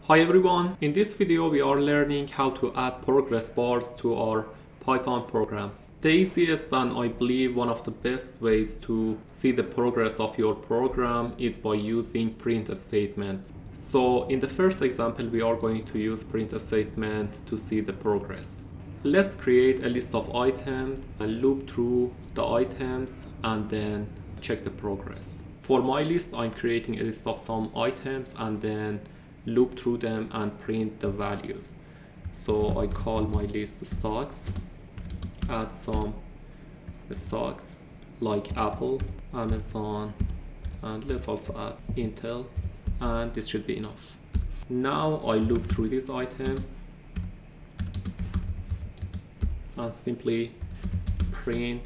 Hi everyone, in this video we are learning how to add progress bars to our Python programs. The easiest and I believe one of the best ways to see the progress of your program is by using print statement. So in the first example we are going to use print statement to see the progress. Let's create a list of items and loop through the items and then check the progress. For my list I'm creating a list of some items and then loop through them and print the values. So I call my list stocks, add some stocks like Apple, Amazon, and let's also add Intel, and this should be enough. Now I loop through these items and simply print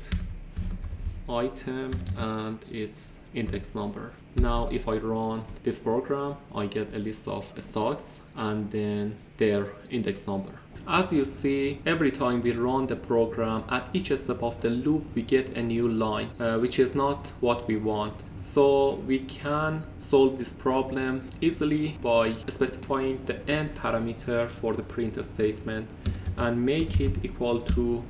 item and its index number. Now if I run this program, I get a list of stocks and then their index number. As you see, every time we run the program, at each step of the loop we get a new line, which is not what we want. So we can solve this problem easily by specifying the end parameter for the print statement and make it equal to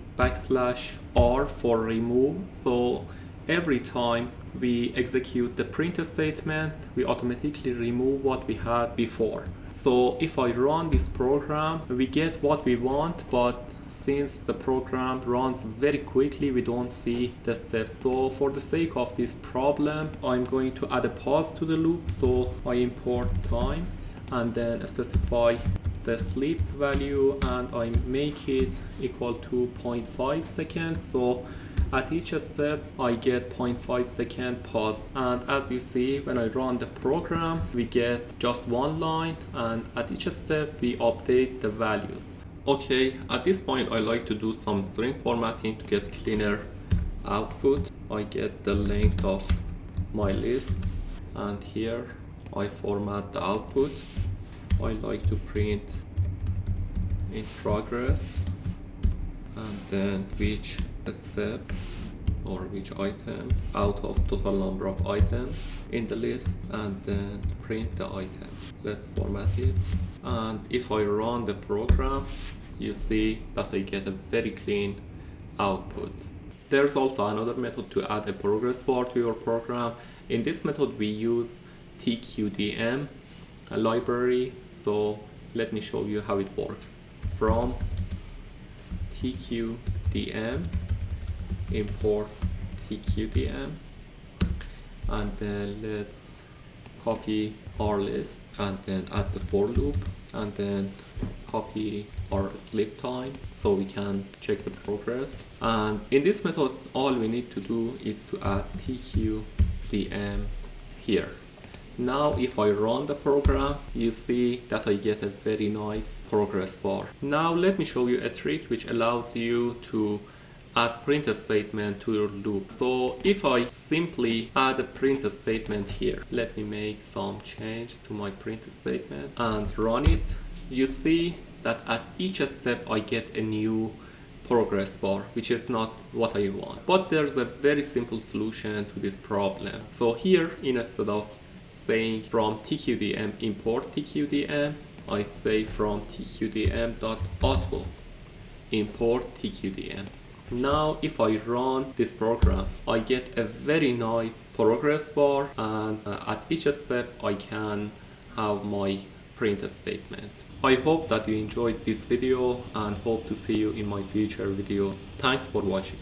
\r for remove. So every time we execute the print statement, we automatically remove what we had before. So if I run this program, we get what we want, but since the program runs very quickly, we don't see the steps. So for the sake of this problem, I'm going to add a pause to the loop. So I import time and then specify the sleep value and I make it equal to 0.5 seconds. So at each step I get 0.5 second pause, and as you see, when I run the program we get just one line, and at each step we update the values. Okay, at this point I like to do some string formatting to get cleaner output. I get the length of my list and here I format the output. I like to print in progress and then which step or which item out of total number of items in the list and then print the item. Let's format it, and if I run the program you see that I get a very clean output. There's also another method to add a progress bar to your program. In this method we use tqdm, a library. So let me show you how it works. From tqdm import tqdm and then let's copy our list and then add the for loop and then copy our sleep time so we can check the progress. And in this method all we need to do is to add tqdm here. Now if I run the program, you see that I get a very nice progress bar. Now let me show you a trick which allows you to add print statement to your loop. So if I simply add a print statement here, let me make some change to my print statement and run it, you see that at each step I get a new progress bar, which is not what I want. But there's a very simple solution to this problem. So here, instead of saying from tqdm import tqdm, I say from tqdm.auto import tqdm. Now if I run this program, I get a very nice progress bar, and at each step I can have my print statement. I hope that you enjoyed this video and hope to see you in my future videos. Thanks for watching.